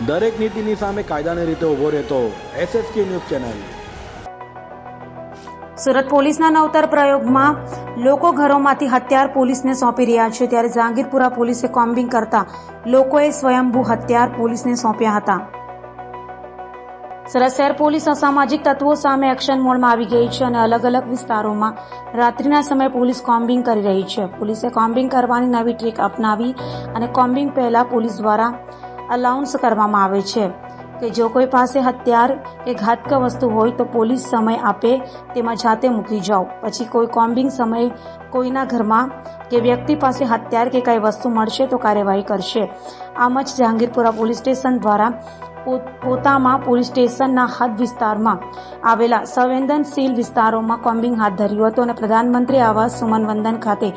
દરેક નીતિની સામે કાયદાની રીતે ઊભો રહેતો SSK ન્યૂઝ ચેનલ। સુરત પોલીસના નવતર પ્રયોગમાં લોકો ઘરોમાંથી હથિયાર પોલીસને સોંપી રહ્યા છે, ત્યારે જહાંગીરપુરા પોલીસે કોમ્બિંગ કરતા લોકોએ સ્વયંભૂ હથિયાર પોલીસને સોંપ્યા હતા। સુરત શહેર પોલીસ અસામાજિક તત્વો સામે એક્શન મોડમાં આવી ગઈ છે અને અલગ અલગ વિસ્તારોમાં રાત્રિના સમયે પોલીસ કોમ્બિંગ કરી રહી છે। પોલીસે કોમ્બિંગ કરવાની નવી ટ્રીક અપનાવી અને કોમ્બિંગ પહેલા પોલીસ દ્વારા અનાઉન્સ કરવામાં આવે છે કે જો કોઈ પાસે હથિયાર કે ઘાતક વસ્તુ હોય તો પોલીસ સમય આપે તેમાં જાતે મૂકી જાઓ। પછી કોઈ કોમ્બિંગ સમયે કોઈના ઘરમાં કે વ્યક્તિ પાસે હથિયાર કે કઈ વસ્તુ મળશે તો કાર્યવાહી કરશે। આમ જ જહાંગીરપુરા પોલીસ સ્ટેશન દ્વારા પોતામાં પોલીસ સ્ટેશનના હદ વિસ્તારમાં આવેલા સંવેદનશીલ વિસ્તારોમાં કોમ્બિંગ હાથ ધર્યું હતું અને પ્રધાનમંત્રી આવાસ સુમન વંદન ખાતે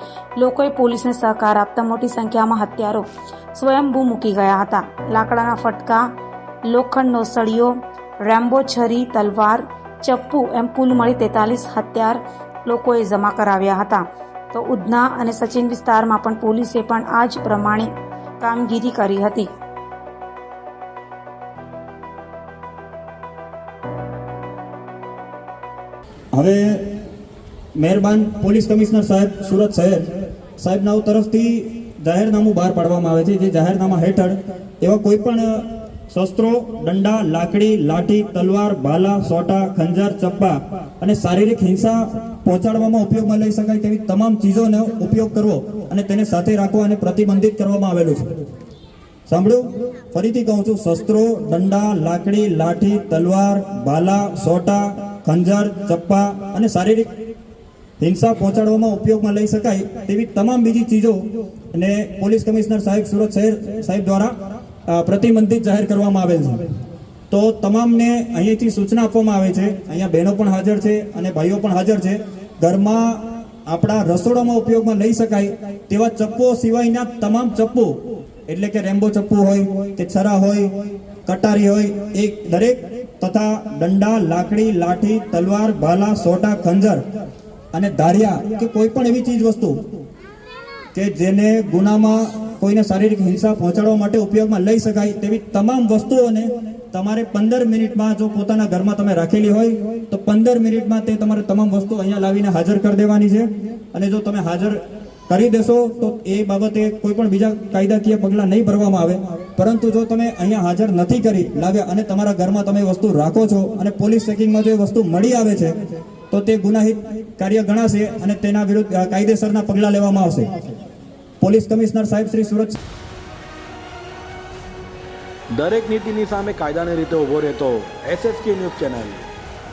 લોકોએ પોલીસને સહકાર આપતા મોટી સંખ્યામાં હથિયારો સ્વયંભૂ મૂકી ગયા હતા। લાકડાના ફટકા, લોખંડનો સળિયો, રેમ્બો છરી, તલવાર, ચપ્પુ એમ કુલ મળી 43 હથિયાર લોકોએ જમા કરાવ્યા હતા। તો ઉધના અને સચિન વિસ્તારમાં પણ પોલીસે પણ આ જ પ્રમાણે કામગીરી કરી હતી। હવે મહેરબાન પોલીસ કમિશનર સાહેબ સુરત શહેર સાહેબના તરફથી જાહેરનામું બહાર પાડવામાં આવે છે, જે જાહેરનામા હેઠળ એવા કોઈ પણ શસ્ત્રો, દંડા, લાકડી, લાઠી, તલવાર, ભાલા, સોટા, ખંજર, ચપ્પા અને શારીરિક હિંસા પહોંચાડવામાં ઉપયોગમાં લઈ શકાય તેવી તમામ ચીજોનો ઉપયોગ કરવો અને તેને સાથે રાખવા અને પ્રતિબંધિત કરવામાં આવેલું છે। સાંભળ્યું? ફરીથી કહું છું, શસ્ત્રો, દંડા, લાકડી, લાઠી, તલવાર, ભાલા, સોટા, ખંજર, ચપ્પા અને શારીરિક હિંસા પહોંચાડવામાં ઉપયોગમાં લઈ શકાય તેવી તમામ બીજી ચીજો અને પોલીસ કમિશનર સાહેબ સુરત શહેર સાહેબ દ્વારા પ્રતિબંધિત જાહેર કરવામાં આવેલ છે। તો તમામને અહીંયાથી સૂચના આપવામાં આવે છે, અહીંયા બહેનો પણ હાજર છે અને ભાઈઓ પણ હાજર છે, ઘરમાં આપણા રસોડામાં ઉપયોગમાં લઈ શકાય તેવા ચપ્પુઓ સિવાયના તમામ ચપ્પુ, એટલે કે રેમ્બો ચપ્પુ હોય કે છરા હોય, કટારી હોય, એ દરેક તથા દંડા, લાકડી, લાઠી, તલવાર, ભાલા, સોટા, ખંજર અને ધારિયા કે કોઈ પણ એવી ચીજ વસ્તુ કે જેને ગુનામાં કોઈને શારીરિક હિંસા પહોંચાડવા માટે ઉપયોગમાં લઈ શકાય તેવી તમામ વસ્તુઓને તમારે 15 મિનિટમાં, જો પોતાના ઘરમાં તમે રાખેલી હોય તો 15 મિનિટમાં તે તમારે તમામ વસ્તુ અહીંયા લાવીને હાજર કરી દેવાની છે। અને જો તમે હાજર કરી દેશો તો એ બાબતે કોઈ પણ બીજા કાયદાકીય પગલાં નહીં ભરવામાં આવે, પરંતુ જો તમે અહીંયા હાજર નથી કરી લાવ્યા અને તમારા ઘરમાં તમે વસ્તુ રાખો છો અને પોલીસ ચેકિંગમાં જો એ વસ્તુ મળી આવે છે તો તે ગુનાહિત કાર્ય ગણાશે અને તેના વિરુદ્ધ કાયદેસરના પગલાં લેવામાં આવશે। પોલીસ કમિશનર સાહેબ શ્રી સુરત। દરેક નીતિની સામે કાયદાની રીતે ઊભો રહેતો SSK ન્યૂઝ ચેનલ।